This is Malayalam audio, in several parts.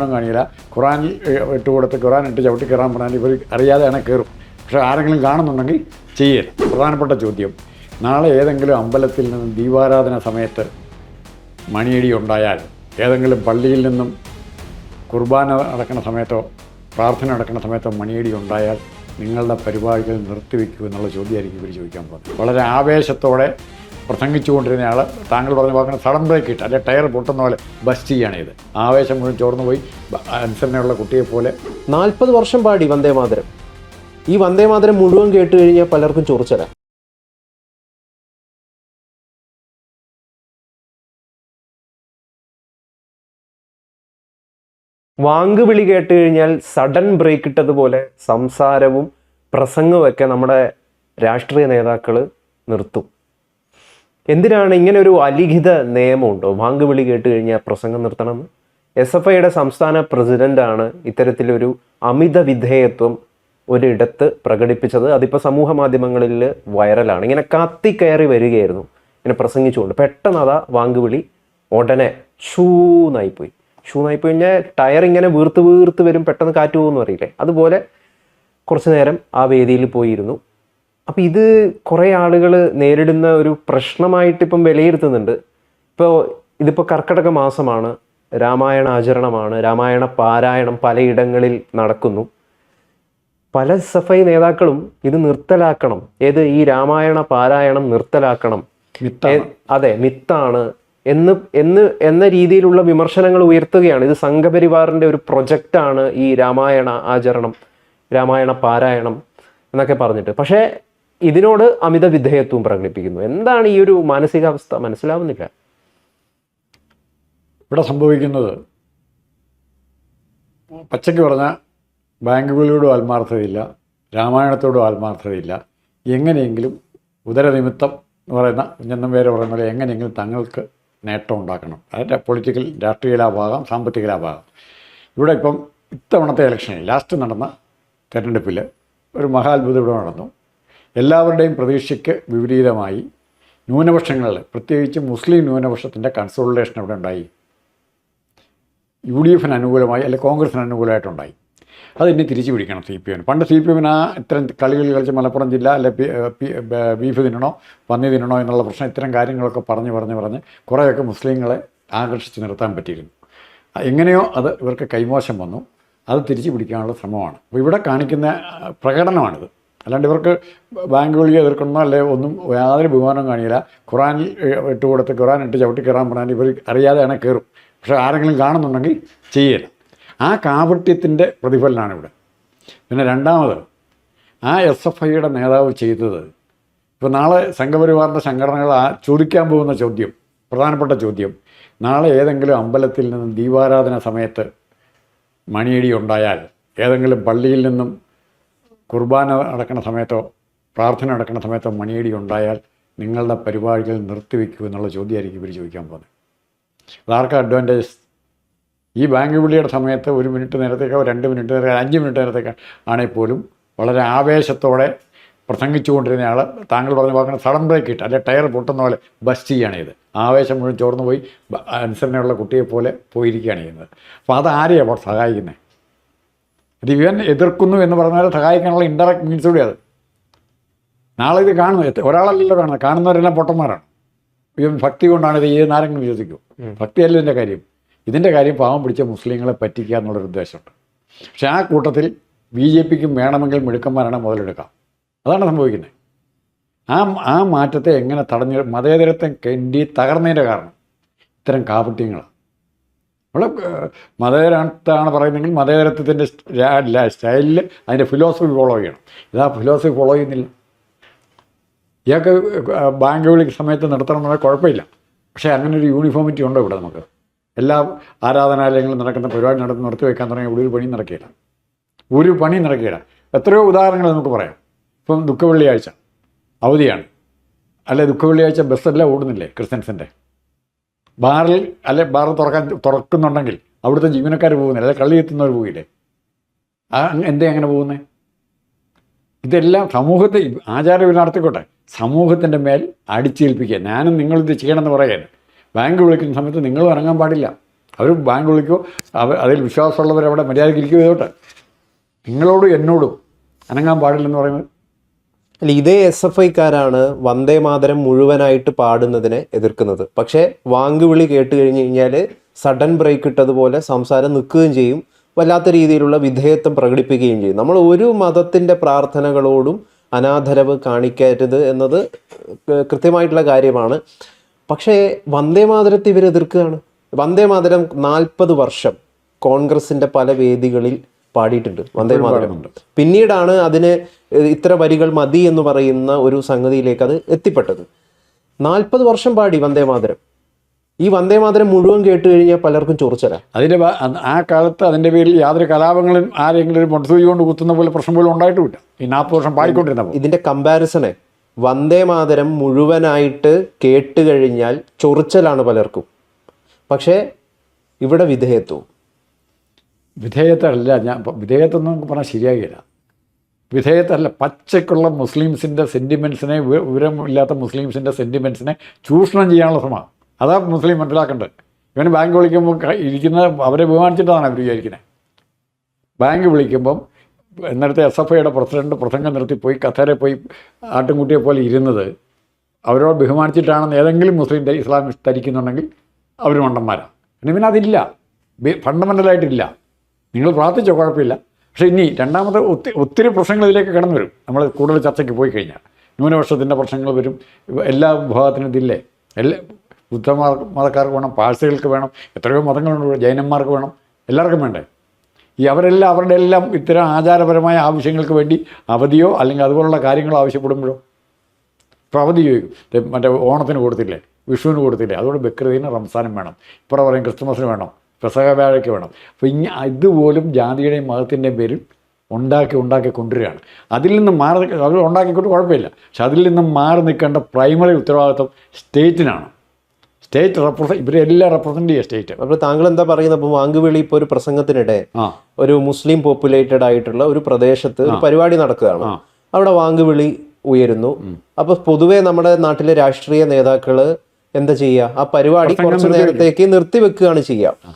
കാണില്ല. ഖുറാനിൽ ഇട്ടുകൊടുത്ത് ഖുറാൻ ഇട്ട് ചവിട്ടി കയറാൻ പറഞ്ഞാൽ ഇവർ അറിയാതെയാണ് കയറും. പക്ഷേ ആരെങ്കിലും കാണുന്നുണ്ടെങ്കിൽ ചെയ്യരുത്. പ്രധാനപ്പെട്ട ചോദ്യം, നാളെ ഏതെങ്കിലും അമ്പലത്തിൽ നിന്നും ദീപാരാധന സമയത്ത് മണിയടി ഉണ്ടായാൽ, ഏതെങ്കിലും പള്ളിയിൽ നിന്നും കുർബാന നടക്കുന്ന സമയത്തോ പ്രാർത്ഥന നടക്കുന്ന സമയത്തോ മണിയടി ഉണ്ടായാൽ നിങ്ങളുടെ പരിപാടികൾ നിർത്തിവെക്കൂ എന്നുള്ള ചോദ്യമായിരിക്കും ഇവർ ചോദിക്കാൻ പോകുന്നത്. വളരെ ആവേശത്തോടെ പ്രസംഗിച്ചുകൊണ്ടിരുന്നയാൾ താങ്കൾ പറഞ്ഞ വാക്കിന് സഡൻ ബ്രേക്ക് ഇട്ട് അല്ലെ ടയർ പൊട്ടുന്ന പോലെ ബസ്റ്റ് ചെയ്യാണ് ഇത്. ആവേശം മുഴുവൻ ചോർന്നു പോയി അനുസരണയുള്ള കുട്ടിയെപ്പോലെ. 40 വർഷം പാടി വന്ദേമാതരം. ഈ വന്ദേമാതരം മുഴുവൻ കേട്ട് കഴിഞ്ഞാൽ പലർക്കും ചൊറിച്ചല. വാങ്കുവിളി കേട്ട് കഴിഞ്ഞാൽ സഡൻ ബ്രേക്ക് ഇട്ടതുപോലെ സംസാരവും പ്രസംഗമൊക്കെ നമ്മുടെ രാഷ്ട്രീയ നേതാക്കൾ നിർത്തും. എന്തിനാണ് ഇങ്ങനെ ഒരു അലിഖിത നിയമമുണ്ടോ വാങ്കുവിളി കേട്ട് കഴിഞ്ഞാൽ പ്രസംഗം നിർത്തണമെന്ന്? SFIയുടെ സംസ്ഥാന പ്രസിഡന്റാണ് ഇത്തരത്തിലൊരു അമിത വിധേയത്വം ഒരിടത്ത് പ്രകടിപ്പിച്ചത്. അതിപ്പോൾ സമൂഹ മാധ്യമങ്ങളിൽ വൈറലാണ്. ഇങ്ങനെ കത്തിക്കയറി വരികയായിരുന്നു ഇങ്ങനെ പ്രസംഗിച്ചുകൊണ്ട്. പെട്ടെന്ന് അതാ വാങ്കുവിളി ഉടനെ ഷൂന്നായിപ്പോയി. ഷൂന്നായിപ്പോയി കഴിഞ്ഞാൽ ടയർ ഇങ്ങനെ വീർത്ത് വരും, പെട്ടെന്ന് കാറ്റ് പോകുമെന്ന് അറിയില്ലേ, അതുപോലെ കുറച്ച് നേരം ആ വേദിയിൽ പോയിരുന്നു. അപ്പം ഇത് കുറേ ആളുകൾ നേരിടുന്ന ഒരു പ്രശ്നമായിട്ട് ഇപ്പം വിലയിരുത്തുന്നുണ്ട്. ഇതിപ്പോൾ കർക്കിടക മാസമാണ്, രാമായണ ആചരണമാണ്, രാമായണ പാരായണം പലയിടങ്ങളിൽ നടക്കുന്നു. പല SFI നേതാക്കളും ഇത് നിർത്തലാക്കണം, ഈ രാമായണ പാരായണം നിർത്തലാക്കണം, അതെ മിത്താണ് എന്ന രീതിയിലുള്ള വിമർശനങ്ങൾ ഉയർത്തുകയാണ്. ഇത് സംഘപരിവാറിൻ്റെ ഒരു പ്രൊജക്റ്റാണ് ഈ രാമായണ ആചരണം, രാമായണ പാരായണം എന്നൊക്കെ പറഞ്ഞിട്ട്. പക്ഷേ ഇതിനോട് അമിത വിധേയത്വം പ്രകടിപ്പിക്കുന്നു. എന്താണ് ഈ ഒരു മാനസികാവസ്ഥ? മനസ്സിലാവുന്നില്ല. ഇവിടെ സംഭവിക്കുന്നത് പച്ചയ്ക്ക് പറഞ്ഞാൽ ബാങ്കുകളോടും ആത്മാർത്ഥതയില്ല, രാമായണത്തോടും ആത്മാർത്ഥതയില്ല. എങ്ങനെയെങ്കിലും ഉദരനിമിത്തം എന്ന് പറയുന്ന കുഞ്ഞെന്നും പേര് പറയുന്ന പോലെ എങ്ങനെയെങ്കിലും തങ്ങൾക്ക് നേട്ടം ഉണ്ടാക്കണം. അതിൻ്റെ പൊളിറ്റിക്കൽ രാഷ്ട്രീയ ലാഭമാകാം, സാമ്പത്തിക ലാഭമാകാം. ഇവിടെ ഇപ്പം ഇത്തവണത്തെ ഇലക്ഷനിൽ ലാസ്റ്റ് നടന്ന തെരഞ്ഞെടുപ്പിൽ ഒരു മഹാത്ഭുതം ഇവിടെ നടന്നു. എല്ലാവരുടെയും പ്രതീക്ഷയ്ക്ക് വിപരീതമായി ന്യൂനപക്ഷങ്ങളിൽ, പ്രത്യേകിച്ച് മുസ്ലിം ന്യൂനപക്ഷത്തിൻ്റെ കൺസോളിഡേഷൻ ഇവിടെ ഉണ്ടായി. UDF അനുകൂലമായി അല്ലെങ്കിൽ കോൺഗ്രസിന് അനുകൂലമായിട്ടുണ്ടായി. അത് ഇനി തിരിച്ചു പിടിക്കണം CPM. പണ്ട് CPM ഇത്തരം കളികൾ കളിച്ച് മലപ്പുറം ജില്ല അല്ലെ ബീഫ് തിന്നണോ പന്നി തിന്നണോ എന്നുള്ള പ്രശ്നം, ഇത്തരം കാര്യങ്ങളൊക്കെ പറഞ്ഞ് കുറേയൊക്കെ മുസ്ലിങ്ങളെ ആകർഷിച്ച് നിർത്താൻ പറ്റിയിരുന്നു. എങ്ങനെയോ അത് ഇവർക്ക് കൈമോശം വന്നു. അത് തിരിച്ചു പിടിക്കാനുള്ള ശ്രമമാണ്. അപ്പോൾ ഇവിടെ കാണിക്കുന്ന പ്രകടനമാണിത്. അല്ലാണ്ട് ഇവർക്ക് ബാങ്കുകളിൽ എതിർക്കണമെന്നോ അല്ലെ ഒന്നും യാതൊരു ബഹുമാനം കാണില്ല. ഖുറാനിൽ ഇട്ടുകൊടുത്ത് ഖുറാൻ ഇട്ട് ചവിട്ടി കയറാൻ പറഞ്ഞാൽ ഇവർ അറിയാതെയാണ് കയറും. പക്ഷേ ആരെങ്കിലും കാണുന്നുണ്ടെങ്കിൽ ചെയ്യരുത്. ആ കാപട്യത്തിൻ്റെ പ്രതിഫലനമാണ് ഇവിടെ. പിന്നെ രണ്ടാമത് ആ SFIയുടെ നേതാവ് ചെയ്തത്, ഇപ്പോൾ നാളെ സംഘപരിവാറിൻ്റെ സംഘടനകൾ ചോദിക്കാൻ പോകുന്ന ചോദ്യം, പ്രധാനപ്പെട്ട ചോദ്യം, നാളെ ഏതെങ്കിലും അമ്പലത്തിൽ നിന്നും ദീപാരാധന സമയത്ത് മണിയടി ഉണ്ടായാൽ, ഏതെങ്കിലും പള്ളിയിൽ നിന്നും കുർബാന നടക്കുന്ന സമയത്തോ പ്രാർത്ഥന നടക്കുന്ന സമയത്തോ മണിയടി ഉണ്ടായാൽ നിങ്ങളുടെ പരിപാടികൾ നിർത്തിവെക്കൂ എന്നുള്ള ചോദ്യമായിരിക്കും ഇവർ ചോദിക്കാൻ പോകുന്നത്. അതാർക്കാ അഡ്വാൻറ്റേജ്? ഈ ബാങ്ക് വിളിയുടെ സമയത്ത് 1 മിനിറ്റ് നേരത്തേക്കോ 2 മിനിറ്റ് നേരത്തേക്കോ 5 മിനിറ്റ് നേരത്തേക്കോ ആണെങ്കിൽ പോലും വളരെ ആവേശത്തോടെ പ്രസംഗിച്ചുകൊണ്ടിരുന്നയാൾ താങ്കൾ പറഞ്ഞ വാക്കിന് സഡൻ ബ്രേക്ക് ഇട്ട് അല്ലെ ടയർ പൊട്ടുന്ന പോലെ ബസ്റ്റ് ചെയ്യാണ് ഇത്. ആവേശം മുഴുവൻ ചോർന്നു പോയി അനുസരണയുള്ള കുട്ടിയെപ്പോലെ പോയിരിക്കുകയാണ് ചെയ്യുന്നത്. അപ്പോൾ അതാരെയാണ് അപ്പോൾ സഹായിക്കുന്നത്? ഇത് ഇവൻ എതിർക്കുന്നു എന്ന് പറഞ്ഞാൽ സഹായിക്കാനുള്ള ഇൻഡയറക്റ്റ് മീൻസ് കൂടി അത്. നാളെ ഇത് കാണുന്നു, ഒരാളല്ലല്ലോ കാണുന്നത്, കാണുന്നവരെല്ലാം പൊട്ടന്മാരാണ്. ഇവൻ ഭക്തി കൊണ്ടാണ് ഇത് ചെയ്യുന്ന ആരെങ്കിലും വിശ്വസിക്കും? ഭക്തിയല്ല ഇതിൻ്റെ കാര്യം. ഇതിൻ്റെ കാര്യം പാവം പിടിച്ച മുസ്ലിങ്ങളെ പറ്റിക്കുക എന്നുള്ളൊരു ഉദ്ദേശമുണ്ട്. പക്ഷേ ആ കൂട്ടത്തിൽ BJPക്കും വേണമെങ്കിൽ മിടുക്കന്മാരാണ് മുതലെടുക്കാം. അതാണ് സംഭവിക്കുന്നത്. ആ മാറ്റത്തെ എങ്ങനെ തടഞ്ഞ് മതേതരത്വം തകർന്നതിൻ്റെ കാരണം ഇത്തരം കാപട്യങ്ങളാണ്. നമ്മൾ മതേതരത്വമാണ് പറയുന്നതെങ്കിൽ മതേതരത്വത്തിൻ്റെ സ്റ്റൈലിൽ അതിൻ്റെ ഫിലോസഫി ഫോളോ ചെയ്യണം. ഇതാ ഫിലോസഫി ഫോളോ ചെയ്യുന്നില്ല. ഇയാൾക്ക് ബാങ്ക് വിളി സമയത്ത് നിർത്തണമെന്നുള്ള കുഴപ്പമില്ല. പക്ഷേ അങ്ങനെ ഒരു യൂണിഫോമിറ്റി ഉണ്ടോ ഇവിടെ? നമുക്ക് എല്ലാ ആരാധനാലയങ്ങളും നടക്കുന്ന പരിപാടി നിർത്തി വയ്ക്കാൻ തുടങ്ങിയ ഒരു പണിയും നടക്കുകയില്ല. എത്രയോ ഉദാഹരണങ്ങൾ നമുക്ക് പറയാം. ഇപ്പം ദുഃഖവെള്ളിയാഴ്ച അവധിയാണ്, അല്ലെ ദുഃഖവെള്ളിയാഴ്ച ബസ്സെല്ലാം ഓടുന്നില്ലേ ക്രിസ്ത്യൻസിൻ്റെ? ബാർ തുറക്കുന്നുണ്ടെങ്കിൽ അവിടുത്തെ ജീവനക്കാർ പോകുന്നില്ല, അല്ലെ കള്ളി എത്തുന്നവർ പോയില്ലേ? എന്തേ അങ്ങനെ പോകുന്നത്? ഇതെല്ലാം സമൂഹത്തെ ആചാരവിൽ നടത്തിക്കോട്ടെ, സമൂഹത്തിൻ്റെ മേൽ അടിച്ചേൽപ്പിക്കുക. ഞാനും നിങ്ങളിത് ചെയ്യണമെന്ന് പറയാൻ ബാങ്ക് വിളിക്കുന്ന സമയത്ത് നിങ്ങളും ഇറങ്ങാൻ പാടില്ല. അവർ ബാങ്ക് വിളിക്കുമോ, അതിൽ വിശ്വാസമുള്ളവരവിടെ മര്യാദയ്ക്ക് ഇരിക്കുകയോ ചെയ്തോട്ടെ. നിങ്ങളോടും എന്നോടും അനങ്ങാൻ പാടില്ലെന്ന് പറയുന്നത്. അല്ല, ഇതേ SFIക്കാരാണ് വന്ദേ മാതരം മുഴുവനായിട്ട് പാടുന്നതിനെ എതിർക്കുന്നത്. പക്ഷേ വാങ്കുവിളി കേട്ട് കഴിഞ്ഞ് കഴിഞ്ഞാൽ സഡൻ ബ്രേക്ക് ഇട്ടതുപോലെ സംസാരം നിൽക്കുകയും ചെയ്യും, വല്ലാത്ത രീതിയിലുള്ള വിധേയത്വം പ്രകടിപ്പിക്കുകയും ചെയ്യും. നമ്മൾ ഒരു മതത്തിൻ്റെ പ്രാർത്ഥനകളോടും അനാദരവ് കാണിക്കരുത് എന്നത് കൃത്യമായിട്ടുള്ള കാര്യമാണ്. പക്ഷേ വന്ദേ മാതരത്തെ ഇവർ എതിർക്കുകയാണ്. വന്ദേ മാതരം 40 വർഷം കോൺഗ്രസിൻ്റെ പല വേദികളിൽ പാടിയിട്ടുണ്ട് വന്ദേ മാതരം. പിന്നീടാണ് അതിന് ഇത്ര വരികൾ മതി എന്ന് പറയുന്ന ഒരു സംഗതിയിലേക്ക് അത് എത്തിപ്പെട്ടത്. 40 വർഷം പാടി വന്ദേ മാതരം. ഈ വന്ദേ മാതരം മുഴുവൻ കേട്ട് കഴിഞ്ഞാൽ പലർക്കും ചൊറിച്ചല. അതിൻ്റെ ആ കാലത്ത് അതിൻ്റെ പേരിൽ യാതൊരു കലാപങ്ങളും ആരെങ്കിലും ഒരു മൊട്ടസൂചി കൊണ്ട് കുത്തുന്ന പോലെ പ്രശ്നം പോലും ഉണ്ടായിട്ടുമില്ല ഈ 40 വർഷം പാടിക്കൊണ്ടിരുന്നപ്പോൾ. ഇതിൻ്റെ കമ്പാരിസണെ വന്ദേ മാതരം മുഴുവനായിട്ട് കേട്ട് കഴിഞ്ഞാൽ ചൊറിച്ചലാണ് പലർക്കും. പക്ഷേ ഇവിടെ വിധേയത്തല്ല. വിധേയത്വം നമുക്ക് പറഞ്ഞാൽ ശരിയാകില്ല. വിധേയത്തല്ല, പച്ചക്കുള്ള മുസ്ലിംസിൻ്റെ സെൻറ്റിമെൻറ്റ്സിനെ, വിവരമില്ലാത്ത മുസ്ലിംസിൻ്റെ സെൻറ്റിമെൻറ്റ്സിനെ ചൂഷണം ചെയ്യാനുള്ള ശ്രമമാണ്. അതാ മുസ്ലിം മനസ്സിലാക്കേണ്ടത്. ഇവന് ബാങ്ക് വിളിക്കുമ്പോൾ ഇരിക്കുന്ന അവരെ ബഹുമാനിച്ചിട്ടാണ് അവർ വിചാരിക്കുന്നത്. ബാങ്ക് വിളിക്കുമ്പം നേരത്തെ SFIയുടെ പ്രസിഡന്റ് പ്രസംഗം നിർത്തിപ്പോയി കസേര പോയി ആട്ടുംകുട്ടിയെ പോലെ ഇരുന്നത് അവരോട് ബഹുമാനിച്ചിട്ടാണെന്ന് ഏതെങ്കിലും മുസ്ലിം ഇസ്ലാമിസ്റ്റ് ധരിക്കുന്നുണ്ടെങ്കിൽ അവർ മണ്ടന്മാരാണ്. ഇവനതില്ല, ഫണ്ടമെൻ്റലായിട്ടില്ല. നിങ്ങൾ പ്രാർത്ഥിച്ചോ, കുഴപ്പമില്ല. പക്ഷേ ഇനി രണ്ടാമത്തെ ഒത്തിരി പ്രശ്നങ്ങൾ ഇതിലേക്ക് കടന്നു വരും. നമ്മൾ കൂടുതൽ ചർച്ചയ്ക്ക് പോയി കഴിഞ്ഞാൽ ന്യൂനപക്ഷത്തിൻ്റെ പ്രശ്നങ്ങൾ വരും. എല്ലാ വിഭാഗത്തിനും ഇതില്ലേ, എല്ലാ ബുദ്ധ മതക്കാർക്ക് വേണം, പാഴ്സികൾക്ക് വേണം, എത്രയോ മതങ്ങളുണ്ട്, ജൈനന്മാർക്ക് വേണം, എല്ലാവർക്കും വേണ്ടേ. അവരെല്ലാം അവരുടെ എല്ലാം ഇത്തരം ആചാരപരമായ ആവശ്യങ്ങൾക്ക് വേണ്ടി അവധിയോ അല്ലെങ്കിൽ അതുപോലുള്ള കാര്യങ്ങളോ ആവശ്യപ്പെടുമ്പോഴോ ഇപ്പോൾ അവധി ചോദിക്കും. മറ്റേ ഓണത്തിന് കൊടുത്തില്ലേ, വിഷുവിന് കൊടുത്തില്ലേ, അതുകൊണ്ട് ബക്രീദിന് റംസാനും വേണം, ഇപ്പോൾ പറയും ക്രിസ്മസിന് വേണം, പെസഹ വ്യാഴയ്ക്ക് വേണം. അപ്പോൾ ഇതുപോലും ജാതിയുടെയും മതത്തിൻ്റെയും പേരിൽ ഉണ്ടാക്കി കൊണ്ടുവരികയാണ്. അതിൽ നിന്ന് മാറി അവർ ഉണ്ടാക്കിക്കൊണ്ട് കുഴപ്പമില്ല. പക്ഷെ അതിൽ നിന്ന് മാറി നിൽക്കേണ്ട പ്രൈമറി ഉത്തരവാദിത്വം സ്റ്റേറ്റിനാണ്. സ്റ്റേറ്റ് ഇവരെല്ലാം റെപ്രസെൻ്റ് ചെയ്യുക സ്റ്റേറ്റ്. അപ്പോൾ താങ്കൾ എന്താ പറയുന്നത്? അപ്പോൾ വാങ്കുവിളി ഇപ്പോൾ ഒരു പ്രസംഗത്തിനിടെ ഒരു മുസ്ലിം പോപ്പുലേറ്റഡ് ആയിട്ടുള്ള ഒരു പ്രദേശത്ത് ഒരു പരിപാടി നടക്കുകയാണ്, അവിടെ വാങ്കുവിളി ഉയരുന്നു. അപ്പോൾ പൊതുവേ നമ്മുടെ നാട്ടിലെ രാഷ്ട്രീയ നേതാക്കള് എന്താ ചെയ്യുക? ആ പരിപാടി കുറച്ച് നേരത്തേക്ക് നിർത്തിവെക്കുകയാണ് ചെയ്യുക.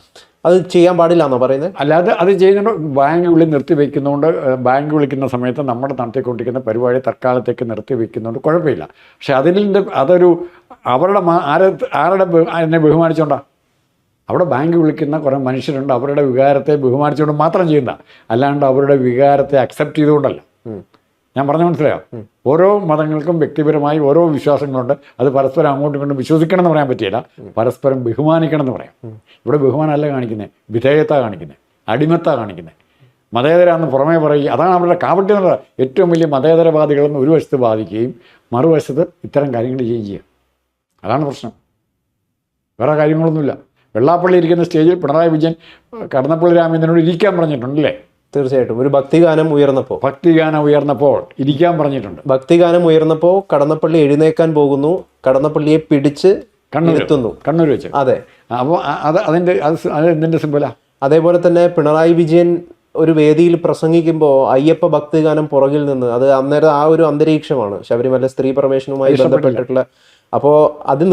അത് ചെയ്യാൻ പാടില്ല എന്നാ പറയുന്നത്? അല്ലാതെ അത് ചെയ്യുന്നുണ്ട്. ബാങ്ക് വിളി നിർത്തി വെക്കുന്നതുകൊണ്ട്, ബാങ്ക് വിളിക്കുന്ന സമയത്ത് നമ്മുടെ നടത്തിക്കൊണ്ടിരിക്കുന്ന പരിപാടി തൽക്കാലത്തേക്ക് നിർത്തി വെക്കുന്നതുകൊണ്ട് കുഴപ്പമില്ല. പക്ഷെ അതൊരു അവരുടെ ആരുടെ എന്നെ ബഹുമാനിച്ചുകൊണ്ടാ? അവിടെ ബാങ്ക് വിളിക്കുന്ന കുറേ മനുഷ്യരുണ്ട്, അവരുടെ വികാരത്തെ ബഹുമാനിച്ചുകൊണ്ട് മാത്രം ചെയ്യുന്ന, അല്ലാണ്ട് അവരുടെ വികാരത്തെ അക്സെപ്റ്റ് ചെയ്തുകൊണ്ടല്ല. ഞാൻ പറഞ്ഞ മനസ്സിലായോ? ഓരോ മതങ്ങൾക്കും വ്യക്തിപരമായി ഓരോ വിശ്വാസങ്ങളുണ്ട്. അത് പരസ്പരം അങ്ങോട്ടും ഇങ്ങോട്ടും വിശ്വസിക്കണം എന്ന് പറയാൻ പറ്റില്ല, പരസ്പരം ബഹുമാനിക്കണം എന്ന് പറയാം. ഇവിടെ ബഹുമാനമല്ല കാണിക്കുന്നത്, വിധേയത്വമാണ് കാണിക്കുന്നത്, അടിമത്താണ് കാണിക്കുന്നത്. മതേതരാന്ന് പുറമേ പറയുക, അതാണ് അവരുടെ കാപട്യം എന്ന് പറയുക. ഏറ്റവും വലിയ മതേതരവാദികളെന്ന് ഒരു വശത്ത് ബാധിക്കുകയും മറുവശത്ത് ഇത്തരം കാര്യങ്ങൾ ചെയ്യുക. അതാണ് പ്രശ്നം, വേറെ കാര്യങ്ങളൊന്നുമില്ല. വെള്ളാപ്പള്ളി ഇരിക്കുന്ന സ്റ്റേജിൽ പിണറായി വിജയൻ കടന്നപ്പള്ളി രാമചന്ദ്രനോട് ഇരിക്കാൻ പറഞ്ഞിട്ടുണ്ടല്ലേ? തീർച്ചയായിട്ടും. ഒരു ഭക്തിഗാനം ഉയർന്നപ്പോൾ ഇരിക്കാൻ പറഞ്ഞിട്ടുണ്ട്. ഭക്തിഗാനം ഉയർന്നപ്പോൾ കടന്നപ്പള്ളി എഴുന്നേക്കാൻ പോകുന്നു, കടന്നപ്പള്ളിയെ പിടിച്ച് കണ്ണൂർ വെച്ച്. അതെ. അപ്പോൾ അത് എന്തിൻ്റെ സിമ്പലാ? അതേപോലെ തന്നെ പിണറായി വിജയൻ ഒരു വേദിയിൽ പ്രസംഗിക്കുമ്പോൾ അയ്യപ്പ ഭക്തിഗാനം പുറകിൽ നിന്ന്, അത് അന്നേരം ആ ഒരു അന്തരീക്ഷമാണ് ശബരിമല സ്ത്രീ പ്രവേശനവുമായി ബന്ധപ്പെട്ടിട്ടുള്ള. അപ്പോൾ അത്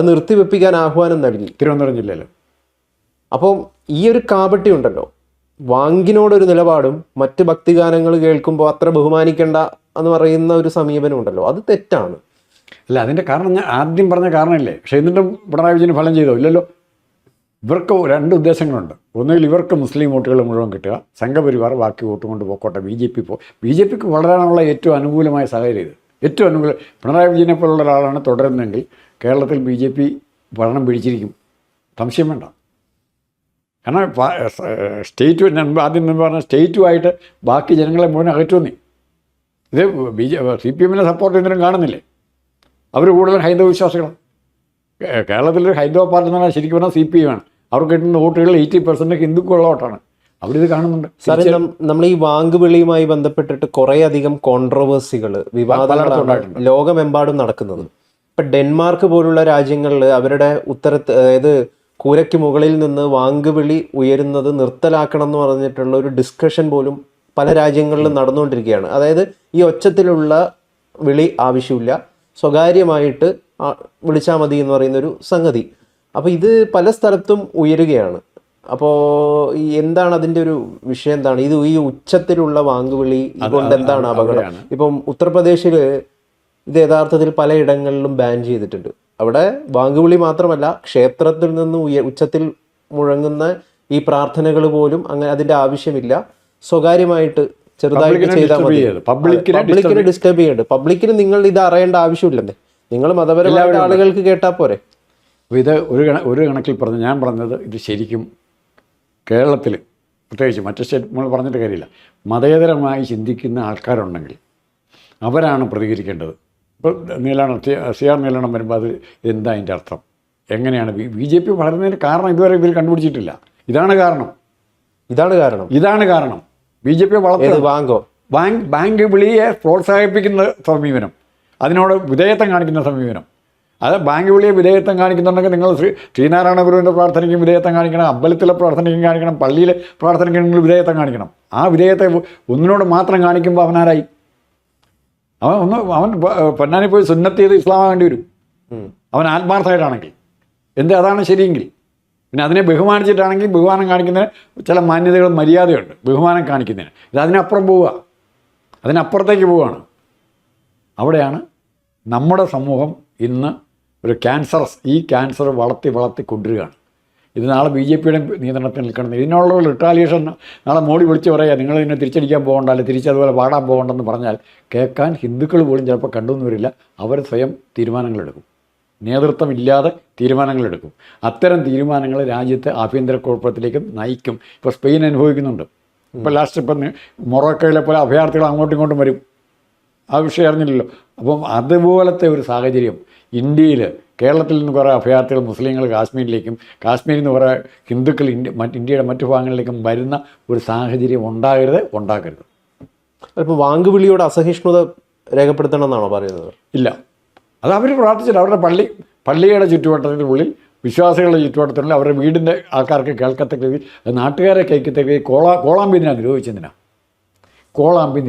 നിർത്തിവെപ്പിക്കാൻ ആഹ്വാനം നൽകി തിരുവനന്തപുരം ജില്ലയിൽ. അപ്പം ഈ ഒരു കാപട്യം ഉണ്ടല്ലോ, വാങ്കിനോടൊരു നിലപാടും മറ്റ് ഭക്തിഗാനങ്ങൾ കേൾക്കുമ്പോൾ അത്ര ബഹുമാനിക്കേണ്ട എന്ന് പറയുന്ന ഒരു സമീപനം ഉണ്ടല്ലോ, അത് തെറ്റാണ്. അല്ല, അതിൻ്റെ കാരണം ഞാൻ ആദ്യം പറഞ്ഞ കാരണമില്ലേ. പക്ഷേ എന്നിട്ടും പിണറായി വിജയന് ഫലം ചെയ്തോ? ഇല്ലല്ലോ. ഇവർക്ക് 2 ഉദ്ദേശങ്ങളുണ്ട്. ഒന്നുകിൽ ഇവർക്ക് മുസ്ലിം വോട്ടുകൾ മുഴുവൻ കിട്ടുക, സംഘപരിവാർ ബാക്കി വോട്ട് കൊണ്ട് പോക്കോട്ടെ, ബി ജെ പിക്ക് വളരാനുള്ള ഏറ്റവും അനുകൂലമായ സാഹചര്യം ഇത്. ഏറ്റവും അനുകൂലം പിണറായി വിജയനെ പോലുള്ള ഒരാളാണ് തുടരുന്നതെങ്കിൽ കേരളത്തിൽ BJP ഭരണം പിടിച്ചിരിക്കും, സംശയം വേണ്ട. കാരണം ആദ്യം പറഞ്ഞ സ്റ്റേറ്റുമായിട്ട് ബാക്കി ജനങ്ങളെ മുഴുവൻ അകറ്റുന്നേ. ഇത് CPM സപ്പോർട്ട് ചെയ്യുന്നതിനും കാണുന്നില്ലേ? അവർ കൂടുതലും ഹൈന്ദവ വിശ്വാസികളാണ്. കേരളത്തിലൊരു ഹൈന്ദവ പാർട്ടി എന്ന് പറഞ്ഞാൽ ശരിക്കും പറഞ്ഞാൽ CPM ആണ്. അവർക്ക് കിട്ടുന്ന വോട്ടുകളിൽ 80% ഹിന്ദുക്കളുള്ള വോട്ടാണ്. അവിടെ ഇത് കാണുന്നുണ്ട്. സാറേ, നമ്മൾ ഈ വാങ്കുവിളിയുമായി ബന്ധപ്പെട്ടിട്ട് കുറേയധികം കോൺട്രവേഴ്സികൾ, വിവാദങ്ങളാണ് ലോകമെമ്പാടും നടക്കുന്നത്. ഇപ്പം ഡെൻമാർക്ക് പോലുള്ള രാജ്യങ്ങളിൽ അവരുടെ അതായത് കൂരയ്ക്ക് മുകളിൽ നിന്ന് വാങ്കുവിളി ഉയരുന്നത് നിർത്തലാക്കണം എന്ന് പറഞ്ഞിട്ടുള്ള ഒരു ഡിസ്കഷൻ പോലും പല രാജ്യങ്ങളിലും നടന്നുകൊണ്ടിരിക്കുകയാണ്. അതായത് ഈ ഒച്ചത്തിലുള്ള വിളി ആവശ്യമില്ല, സ്വകാര്യമായിട്ട് വിളിച്ചാൽ മതി എന്ന് പറയുന്നൊരു സംഗതി. അപ്പോൾ ഇത് പല സ്ഥലത്തും ഉയരുകയാണ്. അപ്പോൾ ഈ എന്താണ് അതിൻ്റെ ഒരു വിഷയം എന്താണ്? ഇത് ഈ ഉച്ചത്തിലുള്ള വാങ്കുവിളി കൊണ്ട് എന്താണ് അപകടം? ഇപ്പം ഉത്തർപ്രദേശിൽ ഇത് യഥാർത്ഥത്തിൽ പലയിടങ്ങളിലും ബാൻ ചെയ്തിട്ടുണ്ട്. അവിടെ വാങ്കുവിളി മാത്രമല്ല, ക്ഷേത്രത്തിൽ നിന്ന് ഉച്ചത്തിൽ മുഴങ്ങുന്ന ഈ പ്രാർത്ഥനകൾ പോലും അങ്ങനെ അതിൻ്റെ ആവശ്യമില്ല. സ്വകാര്യമായിട്ട് ചെറുതായിട്ട് ചെയ്താൽ മതി. പബ്ലിക്കിനെ ഡിസ്റ്റർബ് ചെയ്യുന്നുണ്ട്. പബ്ലിക്കിന് നിങ്ങൾ ഇത് അറിയേണ്ട ആവശ്യമില്ലെന്നേ, നിങ്ങൾ മതപരമായ ആളുകൾക്ക് കേട്ടാൽ പോരെ. ഇത് ഒരു കണക്കിൽ പറഞ്ഞു, ഞാൻ പറഞ്ഞത് ഇത് ശരിക്കും കേരളത്തിൽ പ്രത്യേകിച്ച് മറ്റു സ്റ്റേറ്റ് നമ്മൾ പറഞ്ഞിട്ട് കാര്യമില്ല, മതേതരമായി ചിന്തിക്കുന്ന ആൾക്കാരുണ്ടെങ്കിൽ അവരാണ് പ്രതികരിക്കേണ്ടത്. ഇപ്പോൾ CR നീലണം വരുമ്പോൾ അത് എന്താ അതിൻ്റെ അർത്ഥം, എങ്ങനെയാണ് BJP വളരുന്നതിന് കാരണം ഇതുവരെ ഇവർ കണ്ടുപിടിച്ചിട്ടില്ല. ഇതാണ് കാരണം BJP ബാങ്ക് വിളിയെ പ്രോത്സാഹിപ്പിക്കുന്ന സമീപനം, അതിനോട് വിധേയത്വം കാണിക്കുന്ന സമീപനം. അത് ബാങ്ക് വിളിയെ വിധേയത്വം കാണിക്കുന്നുണ്ടെങ്കിൽ നിങ്ങൾ ശ്രീനാരായണ ഗുരുവിൻ്റെ പ്രാർത്ഥനയ്ക്കും വിധേയത്വം കാണിക്കണം, അമ്പലത്തിലെ പ്രാർത്ഥനയ്ക്കും കാണിക്കണം, പള്ളിയിലെ പ്രാർത്ഥനയ്ക്കും നിങ്ങൾ വിധേയത്വം കാണിക്കണം. ആ വിധേയത്തെ ഒന്നിനോട് മാത്രം കാണിക്കുമ്പോൾ അവനാരായി? അവൻ പൊന്നാനി പോയി സുന്നത്ത് ചെയ്ത് ഇസ്ലാമാകേണ്ടി വരും, അവൻ ആത്മാർത്ഥമായിട്ടാണെങ്കിൽ. അതാണ് ശരിയെങ്കിൽ. പിന്നെ അതിനെ ബഹുമാനിച്ചിട്ടാണെങ്കിൽ ബഹുമാനം കാണിക്കുന്നതിന് ചില മാന്യതകളും മര്യാദയുണ്ട് ബഹുമാനം കാണിക്കുന്നതിന്. ഇത് അതിനപ്പുറത്തേക്ക് പോവുകയാണ്. അവിടെയാണ് നമ്മുടെ സമൂഹം ഇന്ന് ഒരു ക്യാൻസർ വളർത്തി കൊണ്ടുവരികയാണ്. ഇത് നാളെ BJPയുടെ നിയന്ത്രണത്തിൽ നിൽക്കണം. ഇതിനുള്ള റിട്ടാലിയേഷൻ നാളെ മോഡി വിളിച്ച് പറയുക, നിങ്ങൾ ഇതിനെ തിരിച്ചടിക്കാൻ പോകണ്ട, അല്ലെങ്കിൽ തിരിച്ചതുപോലെ പാടാൻ പോകണ്ടെന്ന് പറഞ്ഞാൽ കേൾക്കാൻ ഹിന്ദുക്കൾ പോലും ചിലപ്പോൾ കണ്ടുവന്ന് വരില്ല. അവർ സ്വയം തീരുമാനങ്ങളെടുക്കും, നേതൃത്വമില്ലാതെ തീരുമാനങ്ങളെടുക്കും. അത്തരം തീരുമാനങ്ങൾ രാജ്യത്തെ ആഭ്യന്തര കുഴപ്പത്തിലേക്ക് നയിക്കും. ഇപ്പോൾ സ്പെയിൻ അനുഭവിക്കുന്നുണ്ട്. ഇപ്പോൾ ലാസ്റ്റ് ഇപ്പം മൊറോക്കോയിലെ പോലെ അഭയാർത്ഥികൾ അങ്ങോട്ടും ഇങ്ങോട്ടും വരും, ആ വിഷയം അറിഞ്ഞില്ലല്ലോ. അപ്പം അതുപോലത്തെ ഒരു സാഹചര്യം ഇന്ത്യയിൽ, കേരളത്തിൽ നിന്ന് കുറേ അഭയാർത്ഥികൾ മുസ്ലിങ്ങൾ കാശ്മീരിലേക്കും, കാശ്മീരിൽ നിന്ന് കുറേ ഹിന്ദുക്കൾ ഇന്ത്യയുടെ മറ്റു ഭാഗങ്ങളിലേക്കും വരുന്ന ഒരു സാഹചര്യം ഉണ്ടാക്കരുത്. ഇപ്പോൾ വാങ്കുവിളിയോട് അസഹിഷ്ണുത രേഖപ്പെടുത്തണം എന്നാണോ പറയുന്നത്? ഇല്ല, അത് അവർ പ്രാർത്ഥിച്ചിട്ട് അവരുടെ പള്ളിയുടെ ചുറ്റുവട്ടത്തിനുള്ളിൽ, വിശ്വാസികളുടെ ചുറ്റുവട്ടത്തിനുള്ളിൽ, അവരുടെ വീടിൻ്റെ ആൾക്കാർക്ക് കേൾക്കത്തക്ക രീതിയിൽ, നാട്ടുകാരെ കേൾക്കത്തക്ക കോളാമ്പി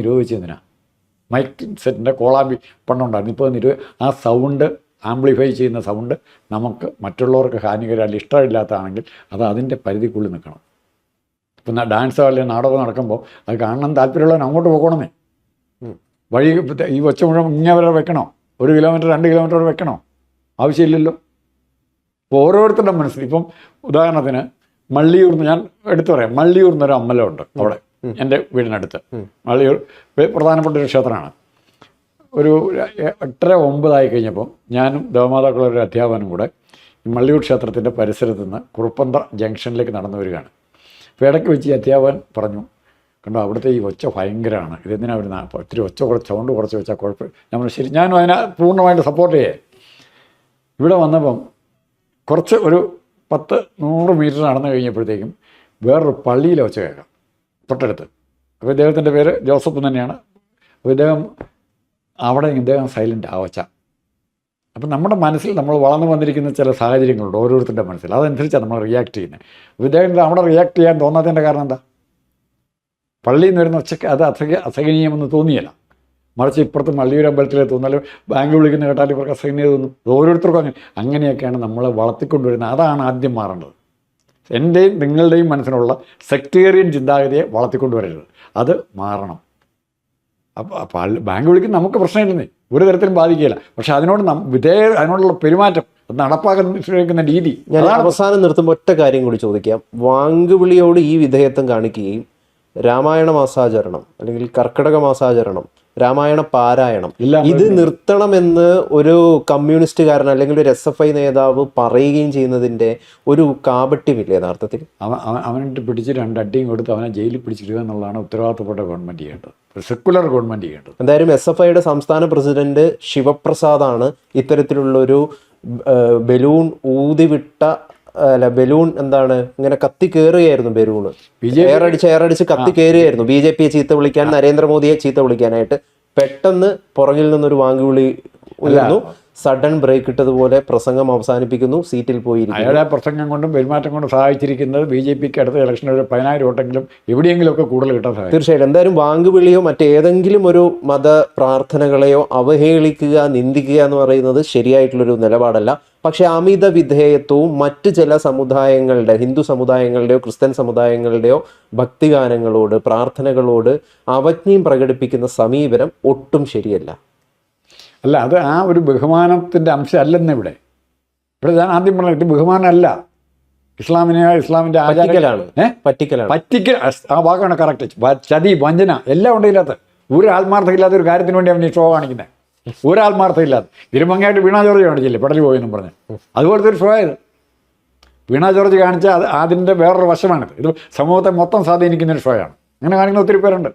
നിരോധിച്ചതിനാ മൈക്ക് സെറ്റിൻ്റെ കോളാമ്പി പണ്ടുണ്ടായിരുന്നു. ഇപ്പോൾ ആ സൗണ്ട് ആംപ്ലിഫൈ ചെയ്യുന്ന സൗണ്ട് നമുക്ക് മറ്റുള്ളവർക്ക് ഹാനികരമല്ല, ഇഷ്ടമില്ലാത്തതാണെങ്കിൽ അത് അതിൻ്റെ പരിധിക്കുള്ളിൽ നിൽക്കണം. ഇപ്പം ഡാൻസോ അല്ലെങ്കിൽ നാടകം നടക്കുമ്പോൾ അത് കാണാൻ താല്പര്യമുള്ളവൻ അങ്ങോട്ട് പോകണമെന്നേ. വഴി ഈ ഒച്ച മുഴുവൻ ഇങ്ങനെ വരെ വെക്കണോ? 1 കിലോമീറ്റർ 2 കിലോമീറ്റർ വരെ വെക്കണോ? ആവശ്യമില്ലല്ലോ. ഇപ്പോൾ ഓരോരുത്തരുടെ മനസ്സിൽ, ഇപ്പം ഉദാഹരണത്തിന് മള്ളിയൂർന്ന് ഞാൻ എടുത്തു പറയാം, മള്ളിയൂർ എന്നൊരു അമ്പലമുണ്ട് അവിടെ എൻ്റെ വീടിനടുത്ത്. മള്ളിയൂർ പ്രധാനപ്പെട്ട ഒരു ക്ഷേത്രമാണ്. ഒരു 8-9 കഴിഞ്ഞപ്പോൾ ഞാനും ദേവമാതാക്കളൊരു അധ്യാപകനും കൂടെ ഈ മള്ളിയൂർ ക്ഷേത്രത്തിൻ്റെ പരിസരത്ത് നിന്ന് കുറുപ്പന്ത ജംഗ്ഷനിലേക്ക് നടന്നു വരികയാണ്. അപ്പോൾ ഇടയ്ക്ക് വെച്ച് ഈ അധ്യാപകൻ പറഞ്ഞു, കണ്ടോ അവിടുത്തെ ഈ ഒച്ച ഭയങ്കരമാണ്, ഇതെന്തിനാണ് വരുന്ന, അപ്പോൾ ഒത്തിരി സൗണ്ട് കുറച്ച് വെച്ചാൽ കുഴപ്പം. ശരി, ഞാനും അതിനെ പൂർണ്ണമായിട്ട് സപ്പോർട്ട് ചെയ്യേ. ഇവിടെ വന്നപ്പം കുറച്ച് ഒരു 10-100 മീറ്റർ നടന്നു കഴിഞ്ഞപ്പോഴത്തേക്കും വേറൊരു പള്ളിയിലെ ഒച്ച കേൾക്കാം തൊട്ടടുത്ത്. അപ്പോൾ ഇദ്ദേഹത്തിൻ്റെ പേര് ജോസഫ് തന്നെയാണ്. അപ്പോൾ ഇദ്ദേഹം സൈലൻ്റ് ആ ഒച്ച. അപ്പം നമ്മുടെ മനസ്സിൽ നമ്മൾ വളർന്നു വന്നിരിക്കുന്ന ചില സാഹചര്യങ്ങളുണ്ട് ഓരോരുത്തരുടെ മനസ്സിൽ, അതനുസരിച്ചാണ് നമ്മൾ റിയാക്ട് ചെയ്യുന്നത്. അപ്പോൾ ഇദ്ദേഹം അവിടെ റിയാക്ട് ചെയ്യാൻ തോന്നാത്തതിൻ്റെ കാരണം എന്താ? പള്ളിയിൽ നിന്ന് വരുന്ന ഒച്ചയ്ക്ക് അത് അസഹനീയമെന്ന് തോന്നിയല്ല, മറിച്ച് ഇപ്പുറത്ത് മള്ളിയൂർ അമ്പലത്തിലെ തോന്നാലും ബാങ്ക് വിളിക്കുന്ന കേട്ടാൽ ഇവർക്ക് അസഹനീയത തോന്നും. ഓരോരുത്തർക്കും അങ്ങനെയൊക്കെയാണ് നമ്മളെ വളർത്തിക്കൊണ്ടുവരുന്നത്. അതാണ് ആദ്യം മാറേണ്ടത്. എൻ്റെയും നിങ്ങളുടെയും മനസ്സിലുള്ള സെക്ടേറിയൻ ചിന്താഗതിയെ വളർത്തിക്കൊണ്ടുവരരുത്, അത് മാറണം. അപ്പോൾ ബാങ്ക് വിളിക്കുന്ന നമുക്ക് പ്രശ്നമില്ലെന്നേ, ഒരു തരത്തിലും ബാധിക്കുകയില്ല. പക്ഷെ അതിനോടുള്ള പെരുമാറ്റം, നടപ്പാക്കുന്ന രീതി. ഞാൻ അവസാനം നിർത്തുമ്പോൾ ഒറ്റ കാര്യം കൂടി ചോദിക്കാം. വാങ്കുവിളിയോട് ഈ വിധേയത്വം കാണിക്കുകയും രാമായണ മാസാചരണം അല്ലെങ്കിൽ കർക്കിടക മാസാചരണം, രാമായണ പാരായണം ഇത് നിർത്തണമെന്ന് ഒരു കമ്മ്യൂണിസ്റ്റുകാരൻ അല്ലെങ്കിൽ ഒരു SFI നേതാവ് പറയുകയും ചെയ്യുന്നതിൻ്റെ ഒരു കാപട്യമില്ല യഥാർത്ഥത്തിൽ? അവനിട്ട് പിടിച്ച് 2 അടിയും കൊടുത്ത് അവനെ ജയിലിൽ പിടിച്ചിടുക എന്നുള്ളതാണ് ഉത്തരവാദിത്തപ്പെട്ട ഗവൺമെൻറ് ചെയ്യേണ്ടത്, സെക്കുലർ ഗവൺമെൻറ് ചെയ്യേണ്ടത്. എന്തായാലും SFIയുടെ സംസ്ഥാന പ്രസിഡന്റ് ശിവപ്രസാദാണ് ഇത്തരത്തിലുള്ളൊരു ബലൂൺ ഊതിവിട്ട ബലൂൺ എന്താണ് ഇങ്ങനെ കത്തി കയറുകയായിരുന്നു, ബലൂണ് എയറടിച്ച് കത്തി കയറുകയായിരുന്നു BJPയെ ചീത്ത വിളിക്കാൻ, നരേന്ദ്രമോദിയെ ചീത്ത വിളിക്കാനായിട്ട്. പെട്ടെന്ന് പുറകിൽ നിന്നൊരു വാങ്കുവിളി ഉയർന്നു, സഡൻ ബ്രേക്ക് ഇട്ടതുപോലെ പ്രസംഗം അവസാനിപ്പിക്കുന്നു, സീറ്റിൽ പോയിരിക്കുന്നു. അയാളെ പ്രസംഗം കൊണ്ടും പെരുമാറ്റം കൊണ്ടും സഹായിച്ചിരിക്കുന്നത് BJPക്ക് അടുത്ത ഇലക്ഷനിൽ ഒരു 10,000 വോട്ടെങ്കിലും എവിടെയെങ്കിലുമൊക്കെ കൂടുതൽ കിട്ടാൻ സഹായിക്കും. തീർച്ചയായിട്ടും. എന്തായാലും വാങ്കുവിളിയോ മറ്റേതെങ്കിലും ഒരു മത പ്രാർത്ഥനകളെയോ അവഹേളിക്കുക, നിന്ദിക്കുക എന്ന് പറയുന്നത് ശരിയായിട്ടുള്ളൊരു നിലപാടല്ല. പക്ഷെ അമിത വിധേയത്വവും മറ്റ് ചില സമുദായങ്ങളുടെ, ഹിന്ദു സമുദായങ്ങളുടെയോ ക്രിസ്ത്യൻ സമുദായങ്ങളുടെയോ ഭക്തിഗാനങ്ങളോട്, പ്രാർത്ഥനകളോട് അവജ്ഞയും പ്രകടിപ്പിക്കുന്ന സമീപനം ഒട്ടും ശരിയല്ല. അല്ല, അത് ആ ഒരു ബഹുമാനത്തിൻ്റെ അംശം അല്ലെന്ന് ഇവിടെ ഞാൻ ആദ്യം പറഞ്ഞത്. ഇത് ബഹുമാനമല്ല, ഇസ്ലാമിൻ്റെ പറ്റിക്കലാണ്. പറ്റിക്കൽ. ആ വാക്കാണ് കറക്റ്റ്. ചതി, വഞ്ചന എല്ലാം ഉണ്ട് ഇതിനകത്ത്. ഒരു ആത്മാർത്ഥം ഇല്ലാത്ത ഒരു കാര്യത്തിന് വേണ്ടി അവൻ ഈ ഷോ കാണിക്കുന്നത്. ഒരു ആത്മാർത്ഥം ഇല്ലാത്ത ഇരുമങ്ങായിട്ട് വീണ ജോർജ് കാണിച്ചില്ലേ പെടലി പോയെന്നും പറഞ്ഞ്. അതുപോലത്തെ ഒരു ഷോ ആയത് വീണ ജോർജ് കാണിച്ച അതിൻ്റെ വേറൊരു വശമാണിത്. ഇത് സമൂഹത്തെ മൊത്തം സ്വാധീനിക്കുന്നൊരു ഷോയാണ്. അങ്ങനെ കാണിക്കുന്ന ഒത്തിരി പേരുണ്ട്.